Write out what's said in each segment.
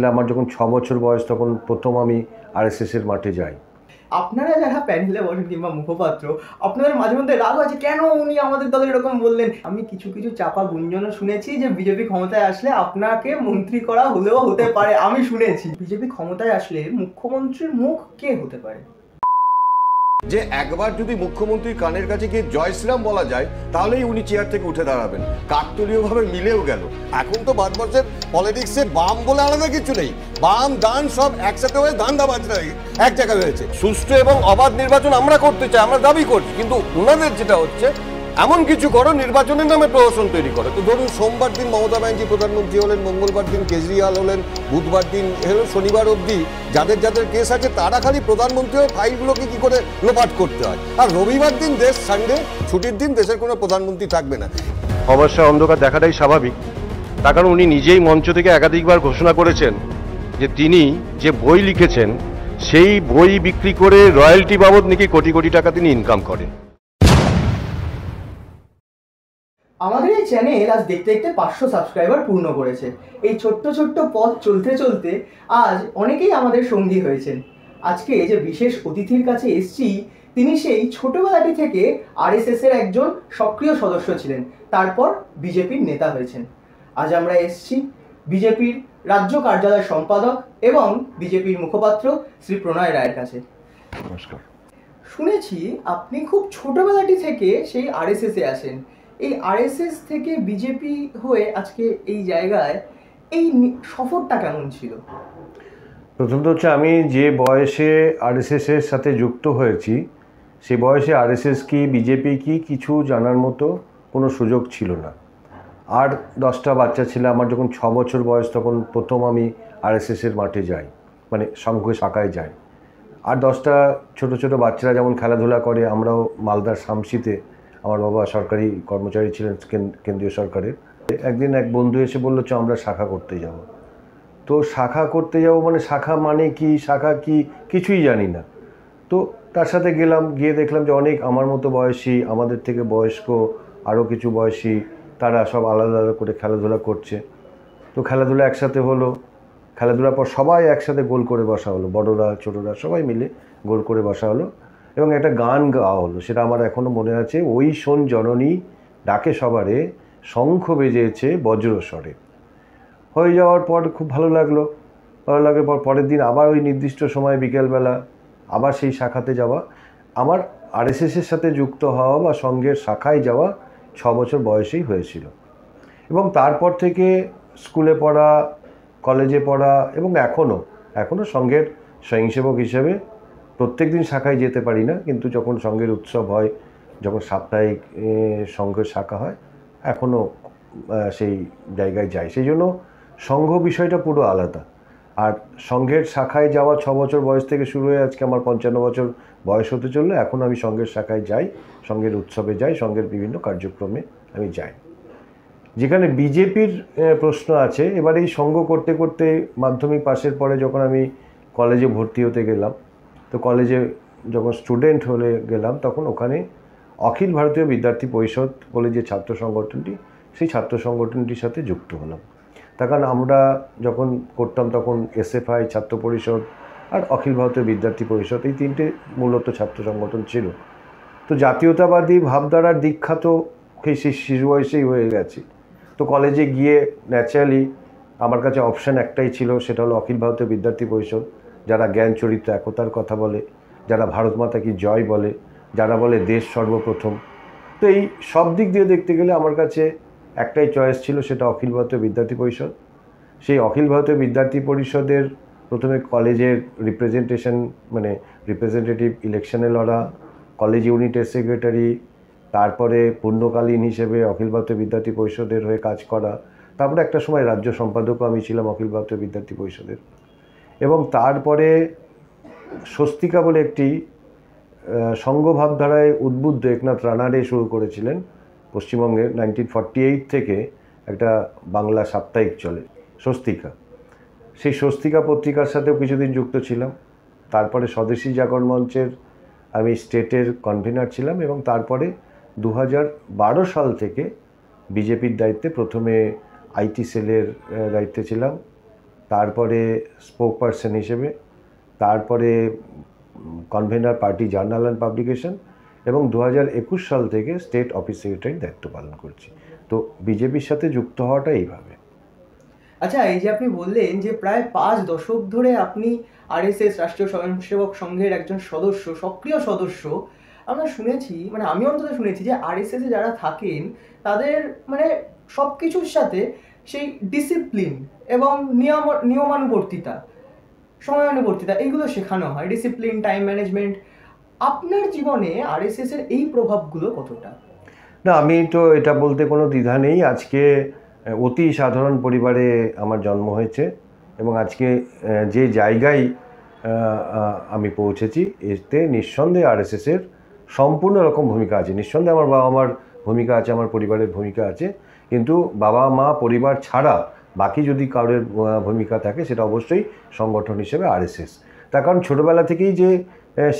আমার যখন 6 বছর বয়স তখন প্রথম আমি আরএসএস এর মাঠে যাই। আপনারা যারা প্যানেলে বসেন কিংবা মুখপাত্র, আপনাদের মাঝে মধ্যে রাগ আছে কেন উনি আমাদের দলে এরকম বললেন। আমি কিছু কিছু চাপা গুঞ্জনও শুনেছি যে বিজেপি ক্ষমতায় আসলে আপনাকে মন্ত্রী করা হলেও হতে পারে। আমি শুনেছি বিজেপি ক্ষমতায় আসলে মুখ্যমন্ত্রীর মুখ কে হতে পারে? যে একবার যদি মুখ্যমন্ত্রীর কানের কাছে গিয়ে জয় শ্রীরাম বলা যায় তাহলেই উনি চেয়ার থেকে উঠে দাঁড়াবেন। কাকতালীয়ভাবে মিলেও গেল। এখন তো ভারতবর্ষের পলিটিক্সে বাম বলে আলাদা কিছু নেই, বাম ডান সব একসাথে হয়ে ধান্দাবাজরা এক জায়গায় হয়েছে। সুষ্ঠু এবং অবাধ নির্বাচন আমরা করতে চাই, আমরা দাবি করছি, কিন্তু ওনাদের যেটা হচ্ছে এমন কিছু করো নির্বাচনের নামে প্রহসন তৈরি করো। তো ধরুন সোমবার দিন মমতা ব্যানার্জি প্রধানমন্ত্রী হলেন, মঙ্গলবার দিন কেজরিওয়াল হলেন, বুধবার দিন হলো, শনিবার অবধি যাদের যাদের কেস আছে তারা খালি প্রধানমন্ত্রী হয়ে ফাইলগুলোকে কি করে লোপাট করতে হয়। আর রবিবার দিন দেশ সানডে ছুটির দিন, দেশের কোনো প্রধানমন্ত্রী থাকবে না। অবশ্যই অন্ধকার দেখাটাই স্বাভাবিক, তার কারণ উনি নিজেই মঞ্চ থেকে একাধিকবার ঘোষণা করেছেন যে তিনি যে বই লিখেছেন সেই বই বিক্রি করে রয়্যালটি বাবদ নাকি কোটি কোটি টাকা তিনি ইনকাম করেন। আমাদের এই চ্যানেল আজ দেখতে দেখতে 500 সাবস্ক্রাইবার পূর্ণ করেছে। এই ছোট্ট ছোট্ট পথ চলতে চলতে আজ অনেকেই আমাদের সঙ্গী হয়েছেন। আজকে যে বিশেষ অতিথির কাছে এসছি, তিনি সেই ছোটবেলাটি থেকে আরএসএস এর একজন সক্রিয় সদস্য ছিলেন, তারপর বিজেপির নেতা হয়েছেন। আজ আমরা এসছি বিজেপির রাজ্য কার্যালয়ের সম্পাদক এবং বিজেপির মুখপাত্র শ্রী প্রণয় রায়ের কাছে। নমস্কার। শুনেছি আপনি খুব ছোটবেলাটি থেকে সেই আরএসএস এ আসেন। এই আরএসএস থেকে বিজেপি হয়ে আজকে এই জায়গায় এই সফরটা কেমন ছিল? প্রথমত হচ্ছে আমি যে বয়সে আরএসএস এর সাথে যুক্ত হয়েছি সেই বয়সে আরএসএস কি বিজেপি কি কিছু জানার মতো কোনো সুযোগ ছিল না। আর 10টা বাচ্চা ছিল। আমার যখন 6 বছর বয়স তখন প্রথম আমি আরএসএস এর মাঠে যাই, মানে সংঘ শাখায় যাই। আর 10টা ছোট ছোট বাচ্চারা যেমন খেলাধুলা করে, আমরাও মালদার শামসিতে, আমার বাবা সরকারি কর্মচারী ছিলেন কেন্দ্রীয় সরকারের। একদিন এক বন্ধু এসে বললো চ আমরা শাখা করতে যাব। তো শাখা করতে যাব মানে শাখা মানে কি, শাখা কি কিছুই জানি না। তো তার সাথে গেলাম, গিয়ে দেখলাম যে অনেক আমার মতো বয়সী, আমাদের থেকে বয়স্ক আরও কিছু বয়সী, তারা সব আলাদা আলাদা করে খেলাধুলা করছে। তো খেলাধুলা একসাথে হলো, খেলাধুলার পর সবাই একসাথে গোল করে বসা হলো, বড়রা ছোটরা সবাই মিলে গোল করে বসা হলো এবং একটা গান গাওয়া হলো। সেটা আমার এখনও মনে আছে, ওই শোন জননী ডাকে সবারে, শঙ্খ বেজেছে বজ্রস্বরে। হয়ে যাওয়ার পর খুব ভালো লাগলো। ভালো লাগার পর পরের দিন আবার ওই নির্দিষ্ট সময় বিকেলবেলা আবার সেই শাখাতে যাওয়া। আমার আরএসএসের সাথে যুক্ত হওয়া বা সঙ্গের শাখায় যাওয়া 6 বছর বয়সেই হয়েছিল এবং তারপর থেকে স্কুলে পড়া, কলেজে পড়া এবং এখনও সঙ্গের স্বয়ংসেবক হিসেবে প্রত্যেক দিন শাখায় যেতে পারি না, কিন্তু যখন সঙ্গের উৎসব হয়, যখন সাপ্তাহিক সঙ্ঘের শাখা হয়, এখনও সেই জায়গায় যাই। সেই জন্য সংঘ বিষয়টা পুরো আলাদা। আর সঙ্ঘের শাখায় যাওয়া 6 বছর বয়স থেকে শুরু হয়ে আজকে আমার 55 বছর বয়স হতে চললো। এখন আমি সঙ্ঘের শাখায় যাই, সঙ্ঘের উৎসবে যাই, সঙ্ঘের বিভিন্ন কার্যক্রমে আমি যাই। যেখানে বিজেপির প্রশ্ন আছে, এবার এই সঙ্ঘ করতে করতে মাধ্যমিক পাশের পরে যখন আমি কলেজে ভর্তি হতে গেলাম, তো কলেজে যখন স্টুডেন্ট হলে গেলাম তখন ওখানে অখিল ভারতীয় বিদ্যার্থী পরিষদ বলে যে ছাত্র সংগঠনটি, সেই ছাত্র সংগঠনটির সাথে যুক্ত হলাম। তার কারণ আমরা যখন করতাম তখন এসএফআই, ছাত্র পরিষদ আর অখিল ভারতীয় বিদ্যার্থী পরিষদ, এই তিনটে মূলত ছাত্র সংগঠন ছিল। তো জাতীয়তাবাদী ভাবধারার দীক্ষা তো সেই শিশু বয়সেই হয়ে গেছে। তো কলেজে গিয়ে ন্যাচারালি আমার কাছে অপশান একটাই ছিল, সেটা হলো অখিল ভারতীয় বিদ্যার্থী পরিষদ, যারা জ্ঞান চরিত্র একতার কথা বলে, যারা ভারত মাতা কি জয় বলে, যারা বলে দেশ সর্বপ্রথম। তো এই সব দিক দিয়ে দেখতে গেলে আমার কাছে একটাই চয়েস ছিল, সেটা অখিল ভারতীয় বিদ্যার্থী পরিষদ। সেই অখিল ভারতীয় বিদ্যার্থী পরিষদের প্রথমে কলেজের রিপ্রেজেন্টেশন, মানে রিপ্রেজেন্টেটিভ ইলেকশনে লড়া, কলেজ ইউনিটের সেক্রেটারি, তারপরে পূর্ণকালীন হিসেবে অখিল ভারতীয় বিদ্যার্থী পরিষদের হয়ে কাজ করা, তারপরে একটা সময় রাজ্য সম্পাদকও আমি ছিলাম অখিল ভারতীয় বিদ্যার্থী পরিষদের। এবং তারপরে স্বস্তিকা বলে একটি সংঘ ভাবধারায় উদ্বুদ্ধ একনাথ রানাডে শুরু করেছিলেন পশ্চিমবঙ্গে 1948 থেকে একটা বাংলা সাপ্তাহিক চলে স্বস্তিকা। সেই স্বস্তিকা পত্রিকার সাথেও কিছুদিন যুক্ত ছিলাম। তারপরে স্বদেশী জাগরণ মঞ্চের আমি স্টেটের কনভেনার ছিলাম এবং তারপরে 2012 সাল থেকে বিজেপির দায়িত্বে, প্রথমে আইটি সেলের দায়িত্বে ছিলাম, তারপরে স্পোক পারসন হিসেবে, তারপরে convener party journal and publication, এবং 2021 সাল থেকে স্টেট অফিস সেক্রেটারির দায়িত্ব পালন করছি। তো বিজেপির সাথে যুক্ত হওয়াটা এইভাবে। আচ্ছা, এই যে আপনি বললেন যে প্রায় 5 দশক ধরে আপনি আরএসএস রাষ্ট্রীয় স্বয়ংসেবক সংঘের একজন সদস্য, সক্রিয় সদস্য, আমরা শুনেছি, মানে আমি অন্তত শুনেছি যে আরএসএস এ যারা থাকেন তাদের মানে সব কিছুর সাথে সেই ডিসিপ্লিন এবং নিয়মানুবর্তিতা, সময়ানুবর্তিতা এইগুলো শেখানো হয়, ডিসিপ্লিন, টাইম ম্যানেজমেন্ট। আপনার জীবনে আরএসএস এর এই প্রভাবগুলো কতটা? না, আমি তো এটা বলতে কোনো দ্বিধা নেই। আজকে অতি সাধারণ পরিবারে আমার জন্ম হয়েছে এবং আজকে যে জায়গায় আমি পৌঁছেছি, এতে নিঃসন্দেহে আরএসএসের সম্পূর্ণ রকম ভূমিকা আছে। নিঃসন্দেহে আমার বাবা মার ভূমিকা আছে, আমার পরিবারের ভূমিকা আছে, কিন্তু বাবা মা পরিবার ছাড়া বাকি যদি কারোর ভূমিকা থাকে সেটা অবশ্যই সংগঠন হিসেবে আরএসএস। তার কারণ ছোটোবেলা থেকেই যে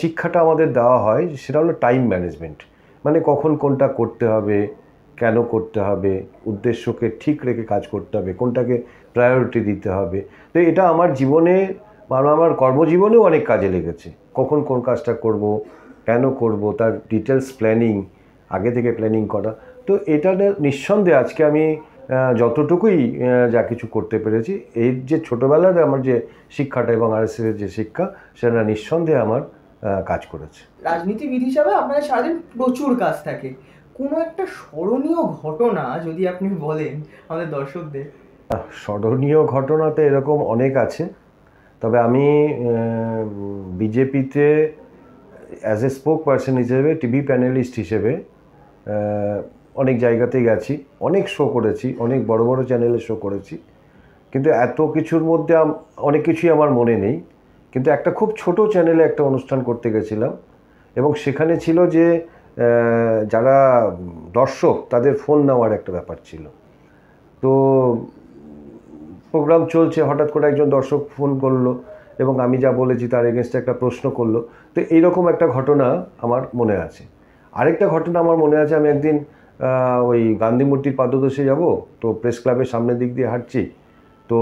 শিক্ষাটা আমাদের দেওয়া হয় সেটা হলো টাইম ম্যানেজমেন্ট, মানে কখন কোনটা করতে হবে, কেন করতে হবে, উদ্দেশ্যকে ঠিক রেখে কাজ করতে হবে, কোনটাকে প্রায়োরিটি দিতে হবে। তো এটা আমার জীবনে, আমার কর্মজীবনেও অনেক কাজে লেগেছে। কখন কোন কাজটা করব, কেন করব, তার ডিটেলস প্ল্যানিং, আগে থেকে প্ল্যানিং করা। তো এটা নিঃসন্দেহে আজকে আমি যতটুকুই যা কিছু করতে পেরেছি, এই যে ছোটোবেলার আমার যে শিক্ষাটা এবং আরএসএসের যে শিক্ষা, সেটা নিঃসন্দেহে আমার কাজ করেছে। রাজনীতিবিদ হিসাবে আপনাদের সারাদিন প্রচুর কাজ থাকে, কোনো একটা স্মরণীয় ঘটনা যদি আপনি বলেন আমাদের দর্শকদের। স্মরণীয় ঘটনা তো এরকম অনেক আছে, তবে আমি বিজেপিতে অ্যাজ এ স্পোক পারসন হিসেবে, টিভি প্যানেলিস্ট হিসেবে অনেক জায়গাতে গেছি, অনেক শো করেছি, অনেক বড় বড় চ্যানেলে শো করেছি, কিন্তু এত কিছুর মধ্যে অনেক কিছুই আমার মনে নেই। কিন্তু একটা খুব ছোট চ্যানেলে একটা অনুষ্ঠান করতে গেছিলাম এবং সেখানে ছিল যে যারা দর্শক তাদের ফোন নেওয়ার একটা ব্যাপার ছিল। তো প্রোগ্রাম চলছে, হঠাৎ করে একজন দর্শক ফোন করলো এবং আমি যা বলেছি তার এগেনস্টে একটা প্রশ্ন করলো। তো এইরকম একটা ঘটনা আমার মনে আছে। আরেকটা ঘটনা আমার মনে আছে, আমি একদিন ওই গান্ধী মূর্তির পাদদেশে যাব, তো প্রেস ক্লাবের সামনের দিক দিয়ে হাঁটছি, তো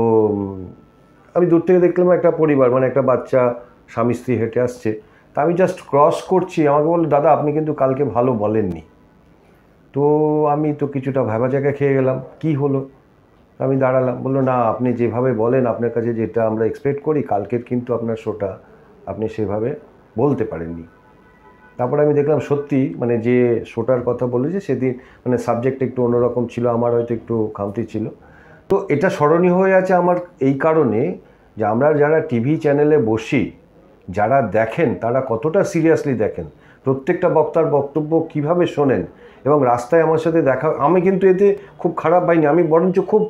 আমি দূর থেকে দেখলাম একটা পরিবার, মানে একটা বাচ্চা স্বামী স্ত্রী হেঁটে আসছে। তা আমি জাস্ট ক্রস করছি, আমাকে বললো, দাদা আপনি কিন্তু কালকে ভালো বলেননি। তো আমি তো কিছুটা ভাবা জায়গায় খেয়ে গেলাম, কি হলো? আমি দাঁড়ালাম, বললো না আপনি যেভাবে বলেন, আপনার কাছে যেটা আমরা এক্সপেক্ট করি, কালকের কিন্তু আপনার শোটা আপনি সেভাবে বলতে পারেননি। তারপরে আমি দেখলাম সত্যি, মানে যে শোটার কথা বলেছে সেদিন মানে সাবজেক্ট একটু অন্যরকম ছিল, আমার হয়তো একটু খামতি ছিল। তো এটা স্মরণীয় হয়ে আছে আমার এই কারণে যে আমরা যারা টিভি চ্যানেলে বসি, যারা দেখেন তারা কতটা সিরিয়াসলি দেখেন, প্রত্যেকটা বক্তার বক্তব্য কিভাবে শোনেন, এবং রাস্তায় আমার সাথে দেখা, আমি কিন্তু এতে খুব খারাপ পাইনি, আমি বরঞ্চ খুব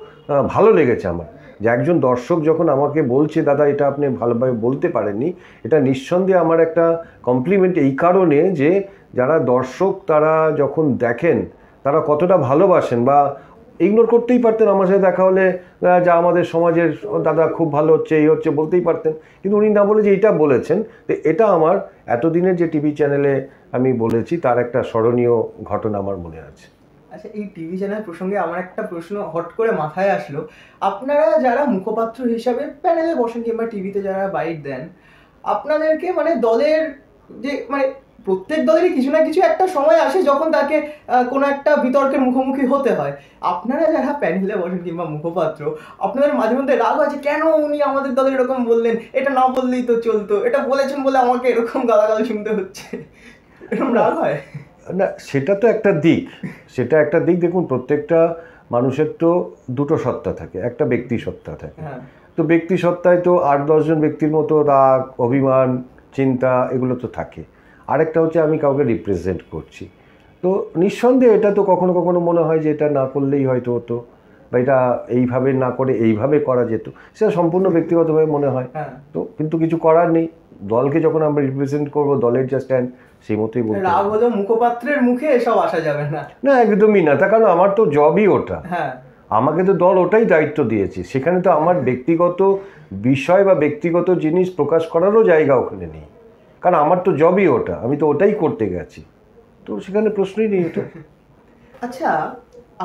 ভালো লেগেছে আমার যে একজন দর্শক যখন আমাকে বলছে দাদা এটা আপনি ভালোভাবে বলতে পারেননি, এটা নিঃসন্দেহে আমার একটা কমপ্লিমেন্ট এই কারণে যে যারা দর্শক তারা যখন দেখেন তারা কতটা ভালোবাসেন, বা ইগনোর করতেই পারতেন, আমার সাথে দেখা হলে যা আমাদের সমাজের দাদা খুব ভালো হচ্ছে, এই হচ্ছে বলতেই পারতেন, কিন্তু উনি না বলে যে এইটা বলেছেন। তো এটা আমার এতদিনের যে টিভি চ্যানেলে আমি বলেছি তার একটা স্মরণীয় ঘটনা আমার মনে আছে। আচ্ছা, এই টিভি চ্যানেল প্রসঙ্গে আমার একটা প্রশ্ন হট করে মাথায় আসলো। আপনারা যারা মুখপাত্র হিসাবে প্যানেলে বসেন কিংবা টিভিতে যারা বাইট দেন, আপনাদেরকে মানে দলের যে মানে প্রত্যেক দলেরই কিছু না কিছু একটা সময় আসে যখন তাকে কোনো একটা বিতর্কের মুখোমুখি হতে হয়। আপনারা যারা প্যানেলে বসেন কিংবা মুখপাত্র, আপনাদের মাঝে মধ্যে রাগ আছে, কেন উনি আমাদের দলের এরকম বললেন, এটা না বললেই তো চলতো, এটা বলেছেন বলে আমাকে এরকম গালাগাল শুনতে হচ্ছে, এরকম রাগ হয়? না, সেটা তো একটা দিক, সেটা একটা দিক। দেখুন, প্রত্যেকটা মানুষের তো দুটো সত্তা থাকে, একটা ব্যক্তি সত্তা থাকে। তো ব্যক্তি সত্তায় তো 8-10 জন ব্যক্তির মতো রাগ, অভিমান, চিন্তা এগুলো তো থাকে। আরেকটা হচ্ছে আমি কাউকে রিপ্রেজেন্ট করছি। তো নিঃসন্দেহে এটা তো কখনো কখনো মনে হয় যে এটা না করলেই হয়তো হতো, বা এটা এইভাবে না করে এইভাবে করা যেত, সেটা সম্পূর্ণ ব্যক্তিগতভাবে মনে হয়। তো কিন্তু কিছু করার নেই, দলকে যখন আমরা রিপ্রেজেন্ট করবো, দলের যা স্ট্যান্ড সেই মতোই বলতে হবে। রাগ হলো মুখপাত্রের মুখে এসব আসা যাবে না। না, একদমই না, তার কারণ আমার তো জবই ওটা, আমাকে তো দল ওটাই দায়িত্ব দিয়েছে, সেখানে তো আমার ব্যক্তিগত বিষয় বা ব্যক্তিগত জিনিস প্রকাশ করারও জায়গা ওখানে নেই, কারণ আমার তো জবই ওটা, আমি তো ওটাই করতে গেছি, তো সেখানে প্রশ্নই নেই এটা। আচ্ছা,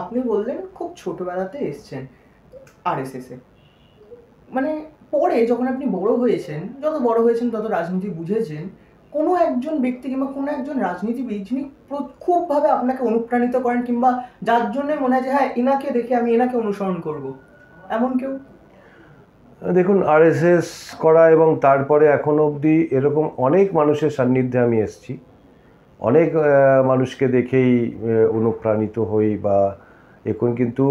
আপনি বললেন খুব ছোটবেলাতে এসছেন আরএসএস এ, মানে পরে যখন আপনি বড় হয়েছেন, যত বড় হয়েছেন তত রাজনীতি বুঝেছেন, কোনো একজন ব্যক্তি কিংবা কোনো একজন রাজনীতিবিদ যিনি খুবভাবে আপনাকে অনুপ্রাণিত করেন কিংবা যার জন্য মনে হয় যে হ্যাঁ এনাকে দেখে আমি এনাকে অনুসরণ করব, এমন কেউ? দেখুন, আরএসএস করা এবং তারপরে এখনো অবধি এরকম অনেক মানুষের সান্নিধ্যে আমি এসেছি, অনেক মানুষকে দেখেই অনুপ্রাণিত হই বা এখন। কিন্তু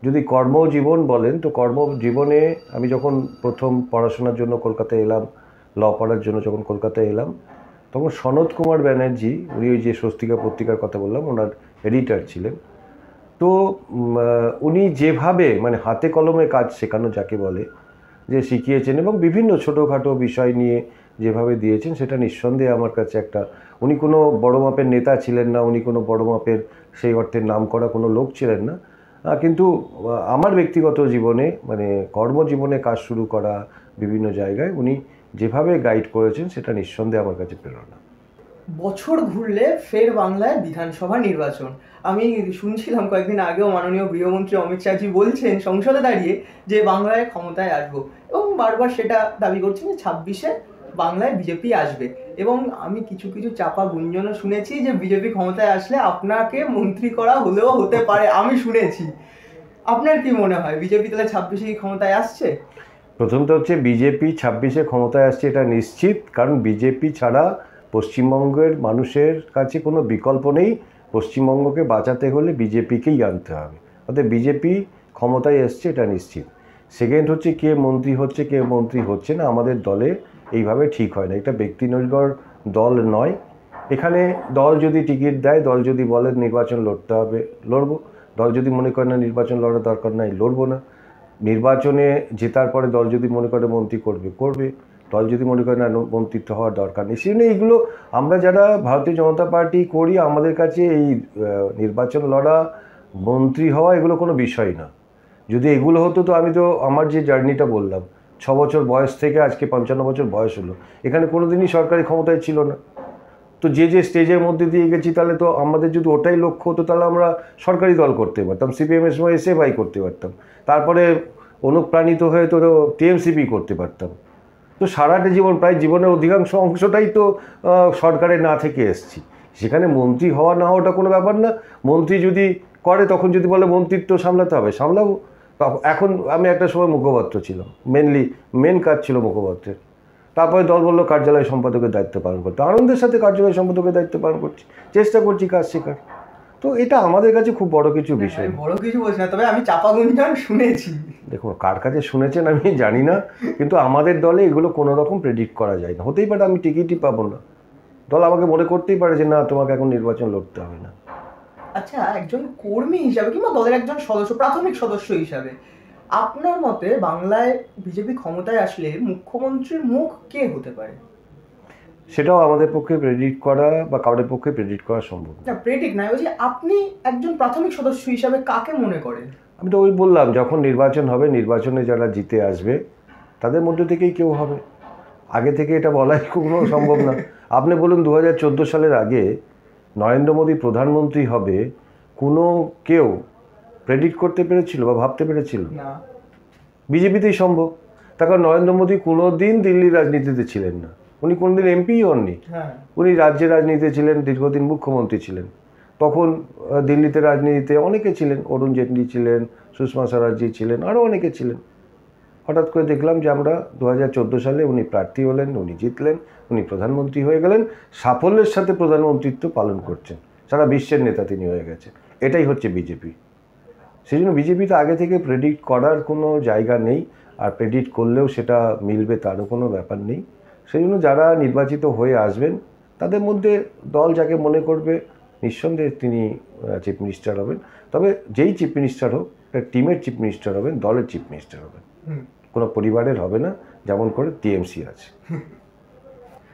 যদি কর্মজীবন বলেন তো কর্মজীবনে আমি যখন প্রথম পড়াশোনার জন্য কলকাতায় এলাম, ল পড়ার জন্য যখন কলকাতায় এলাম, তখন সনৎ কুমার ব্যানার্জি, উনি ওই যে স্বস্তিকা পত্রিকার কথা বললাম, ওনার এডিটর ছিলেন। তো উনি যেভাবে মানে হাতে কলমে কাজ শেখানো যাকে বলে, যে শিখিয়েছেন এবং বিভিন্ন ছোটোখাটো বিষয় নিয়ে যেভাবে দিয়েছেন, সেটা নিঃসন্দেহে আমার কাছে একটা, উনি কোনো বড় মাপের নেতা ছিলেন না, উনি কোনো বড় মাপের সেই অর্থের নাম করা কোনো লোক ছিলেন না, কিন্তু আমার ব্যক্তিগত জীবনে মানে কর্মজীবনে কাজ শুরু করা বিভিন্ন জায়গায় উনি যেভাবে গাইড করেছেন, সেটা নিঃসন্দেহে আমার কাছে প্রেরণা। বছর ঘুরলে ফের বাংলায় বিধানসভা নির্বাচন। আমি শুনছিলাম কয়েকদিন আগেও মাননীয় গৃহমন্ত্রী অমিত শাহজি বলছেন সংসদে দাঁড়িয়ে যে বাংলায় ক্ষমতায় আসবো, এবং বারবার সেটা দাবি করছেন যে 26-এ বাংলায় বিজেপি আসবে। এবং আমি কিছু কিছু চাপা গুঞ্জনও শুনেছি যে বিজেপি ক্ষমতায় আসলে আপনাকে মন্ত্রী করা হলেও হতে পারে, আমি শুনেছি। আপনার কি মনে হয় বিজেপি তাহলে 26-এ ক্ষমতায় আসছে? প্রথমত হচ্ছে বিজেপি 26-এ ক্ষমতায় আসছে এটা নিশ্চিত, কারণ বিজেপি ছাড়া পশ্চিমবঙ্গের মানুষের কাছে কোনো বিকল্প নেই। পশ্চিমবঙ্গকে বাঁচাতে হলে বিজেপিকেই আনতে হবে, অর্থাৎ বিজেপি ক্ষমতায় এসছে এটা নিশ্চিত। সেকেন্ড হচ্ছে কে মন্ত্রী হচ্ছে কে মন্ত্রী হচ্ছে না আমাদের দলে এইভাবে ঠিক হয় না, এটা ব্যক্তি নির্ভর দল নয়। এখানে দল যদি টিকিট দেয়, দল যদি বলে নির্বাচন লড়তে হবে লড়বো, দল যদি মনে করে না নির্বাচন লড়ার দরকার নাই লড়বো না। নির্বাচনে জেতার পরে দল যদি মনে করে মন্ত্রী করবে করবে, দল যদি মনে করে না মন্ত্রিত্ব হওয়ার দরকার নেই। সেই জন্য এইগুলো আমরা যারা ভারতীয় জনতা পার্টি করি, আমাদের কাছে এই নির্বাচন লড়া, মন্ত্রী হওয়া এগুলো কোনো বিষয় না। যদি এগুলো হতো তো আমি তো আমার যে জার্নিটা বললাম, 6 বছর বয়স থেকে আজকে 55 বছর বয়স হলো, এখানে কোনো দিনই সরকারি ক্ষমতায় ছিল না। তো যে যে স্টেজের মধ্যে দিয়ে গেছি, তাহলে তো আমাদের যদি ওটাই লক্ষ্য হতো তাহলে আমরা সরকারি দল করতে পারতাম, সিপিএমের সময় এসএফআই করতে পারতাম, তারপরে অনুপ্রাণিত হয়ে তো টিএমসিপি করতে পারতাম। তো সারাটা জীবন, প্রায় জীবনের অধিকাংশ অংশটাই তো সরকারে না থেকে এসছি। সেখানে মন্ত্রী হওয়া না হওয়াটা কোনো ব্যাপার না। মন্ত্রী যদি করে, তখন যদি বলে মন্ত্রিত্ব সামলাতে হবে সামলাবো। এখন আমি একটা সময় মুখপাত্র ছিলাম, মেন কাজ ছিল মুখপাত্রের। তারপরে দল বললো কার্যালয় সম্পাদকের দায়িত্ব পালন করতে, আনন্দের সাথে কার্যালয় সম্পাদকের দায়িত্ব পালন করছি, চেষ্টা করছি কাজ শেখার। তো এটা আমাদের কাছে খুব বড় কিছু বিষয়। বড় কিছু বলছি না, তবে আমি চাপা গুঞ্জন শুনেছি। দেখুন, কার কাছে শুনেছেন আমি জানি না, কিন্তু আমাদের দলে এগুলো কোনো রকম প্রেডিক্ট করা যায় না। হতেই পারে আমি টিকিটই পাবো না, দল আমাকে মনে করতেই পারে যে না তোমাকে এখন নির্বাচন লড়তে হবে না। আচ্ছা, একজন কর্মী হিসাবে কিংবা দলের একজন সদস্য, প্রাথমিক সদস্য হিসাবে আপনার মতে বাংলায় বিজেপি ক্ষমতায় আসলে মুখ্যমন্ত্রীর মুখ কে হতে পারে? সেটাও আমাদের পক্ষে প্রেডিক্ট করা বা কারোর পক্ষে প্রেডিক্ট করা সম্ভব না, প্রেডিক্ট নয়, ওই যে আপনি একজন প্রাথমিক সদস্য হিসাবে কাকে মনে করেন? আমি তো ওই বললাম, যখন নির্বাচন হবে, নির্বাচনে যারা জিতে আসবে তাদের মধ্যে থেকেই কেউ হবে। আগে থেকে এটা বলাই কোনো সম্ভব না। আপনি বলুন 2014 সালের আগে নরেন্দ্র মোদী প্রধানমন্ত্রী হবে, কোনো কেউ প্রেডিক্ট করতে পেরেছিল বা ভাবতে পেরেছিল? না। বিজেপিতেই সম্ভব। তার কারণ নরেন্দ্র মোদী কোনো দিন দিল্লির রাজনীতিতে ছিলেন না, উনি কোনোদিন এমপিই হননি। উনি রাজ্যের রাজনীতিতে ছিলেন, দীর্ঘদিন মুখ্যমন্ত্রী ছিলেন। তখন দিল্লিতে রাজনীতিতে অনেকে ছিলেন, অরুণ জেটলি ছিলেন, সুষমা স্বরাজজি ছিলেন, আরও অনেকে ছিলেন। হঠাৎ করে দেখলাম যে আমরা 2014 সালে উনি প্রার্থী হলেন, উনি জিতলেন, উনি প্রধানমন্ত্রী হয়ে গেলেন, সাফল্যের সাথে প্রধানমন্ত্রিত্ব পালন করছেন, সারা বিশ্বের নেতা তিনি হয়ে গেছেন। এটাই হচ্ছে বিজেপি। সেই জন্য বিজেপিতে আগে থেকে প্রেডিক্ট করার কোনো জায়গা নেই, আর প্রেডিক্ট করলেও সেটা মিলবে তারও কোনো ব্যাপার নেই। সেই জন্য যারা নির্বাচিত হয়ে আসবেন তাদের মধ্যে দল যাকে মনে করবে নিঃসন্দেহে তিনি চিফ মিনিস্টার হবেন। তবে যেই চিফ মিনিস্টার হোক, টিমের চিফ মিনিস্টার হবেন, দলের চিফ মিনিস্টার হবেন, কোনো পরিবারের হবে না, যেমন করে টিএমসি আছে।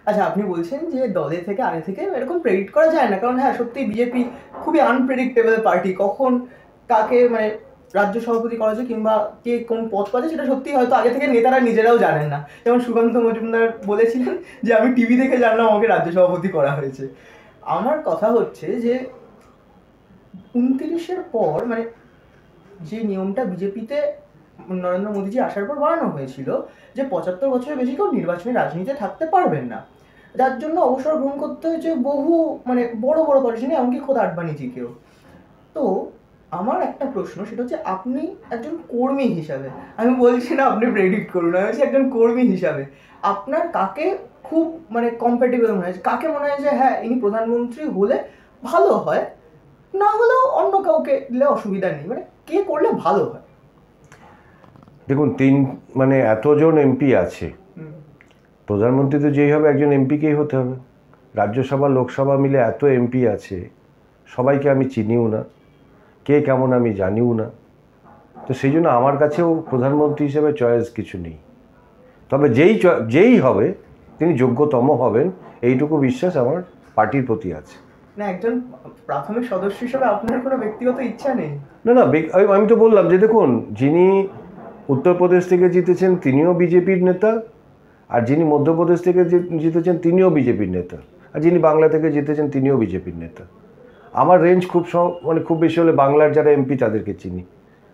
আচ্ছা, আপনি বলছেন যে দলে থেকে আগে থেকে এরকম প্রেডিক্ট করা যায় না, কারণ হ্যাঁ সত্যি বিজেপি খুবই আনপ্রেডিক্টেবল পার্টি। কখন কাকে মানে রাজ্য সভাপতি করা যায় কিংবা কে কোন পদ পাচ্ছে সেটা সত্যি হয়তো আগে থেকে নেতারা নিজেরাও জানেন না। যেমন সুকান্ত মজুমদার বলেছিলেন যে আমি টিভি দেখে জানলাম আমাকে রাজ্য সভাপতি করা হয়েছে। আমার কথা হচ্ছে যে 29-এর পর মানে যে নিয়মটা বিজেপিতে নরেন্দ্র মোদীজি আসার পর বাড়ানো হয়েছিল যে 75 বছরের বেশি কেউ নির্বাচনী রাজনীতিতে থাকতে পারবেন না, যার জন্য অবসর গ্রহণ করতে হয়েছে বহু মানে বড় বড় পলিটিশিয়ান, এমনকি খোদ আডবাণীজিকেও। তো আমার একটা প্রশ্ন, সেটা হচ্ছে আপনি একজন কর্মী হিসাবে, আমি বলছি না আপনি প্রেডিক্ট করুন, আমি বলছি একজন কর্মী হিসাবে আপনার কাকে খুব মানে কম্প্যাটেবল মনে হয়, কাকে মনে হয় যে হ্যাঁ ইনি প্রধানমন্ত্রী হলে ভালো হয়, না হলেও অন্য কাউকে দিলে অসুবিধা নেই, মানে কে করলে ভালো হয়? দেখুন মানে এতজন এমপি আছে, প্রধানমন্ত্রী তো যেই হবে একজন এমপিকেই হতে হবে। রাজ্যসভা লোকসভা মিলে এত এমপি আছে, সবাইকে আমি চিনিও না, কে কেমন আমি জানিও না। তো সেই জন্য আমার কাছেও প্রধানমন্ত্রী হিসেবে চয়েস কিছু নেই। তবে যেই হবে তিনি যোগ্যতম হবেন, এইটুকু বিশ্বাস আমার পার্টির প্রতি আছে। না একজন প্রাথমিক সদস্য হিসেবে আপনার কোনো ব্যক্তিগত ইচ্ছা নেই? না না, আমি তো বললাম যে দেখুন, যিনি উত্তরপ্রদেশ থেকে জিতেছেন তিনিও বিজেপির নেতা, আর যিনি মধ্যপ্রদেশ থেকে জিতেছেন তিনিও বিজেপির নেতা, আর যিনি বাংলা থেকে জিতেছেন তিনিও বিজেপির নেতা। আমার রেঞ্জ মানে খুব বেশি হলে বাংলার যারা এমপি তাদেরকে চিনি,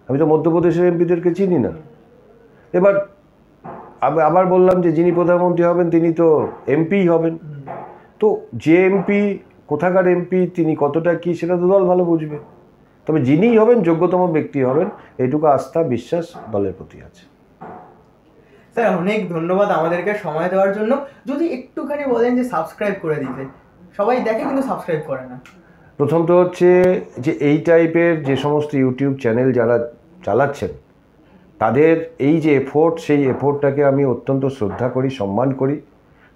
আমি তো মধ্যপ্রদেশের এমপিদেরকে চিনি না। এবার আবার বললাম যে যিনি প্রধানমন্ত্রী হবেন তিনি তো এমপিই হবেন। তো যে এমপি কোথাকার এমপি, তিনি কতটা কি সেটা তো দল ভালো বুঝবে। তবে যিনিই হবেন যোগ্যতম ব্যক্তি হবেন, এইটুকু আস্থা বিশ্বাস দলের প্রতি আছে। স্যার অনেক ধন্যবাদ আমাদেরকে সময় দেওয়ার জন্য। যদি একটুখানি বলেন যে সাবস্ক্রাইব করে দিতে, সবাই দেখে কিন্তু সাবস্ক্রাইব করে না। প্রথম তো হচ্ছে যে এই টাইপের যে সমস্ত ইউটিউব চ্যানেল যারা চালাচ্ছেন তাদের এই যে এফোর্ট, সেই এফোর্টটাকে আমি অত্যন্ত শ্রদ্ধা করি, সম্মান করি।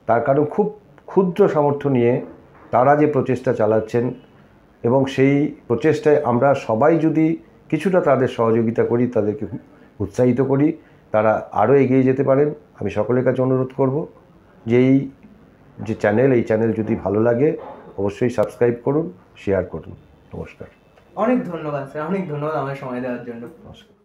তার কারণ খুব ক্ষুদ্র সামর্থ্য নিয়ে তারা যে প্রচেষ্টা চালাচ্ছেন, এবং সেই প্রচেষ্টায় আমরা সবাই যদি কিছুটা তাদের সহযোগিতা করি, তাদেরকে উৎসাহিত করি, তারা আরও এগিয়ে যেতে পারেন। আমি সকলের কাছে অনুরোধ করব যে এই যে চ্যানেল, এই চ্যানেল যদি ভালো লাগে অবশ্যই সাবস্ক্রাইব করুন, শেয়ার করুন। নমস্কার। অনেক ধন্যবাদ স্যার, অনেক ধন্যবাদ আমার সময় দেওয়ার জন্য। নমস্কার।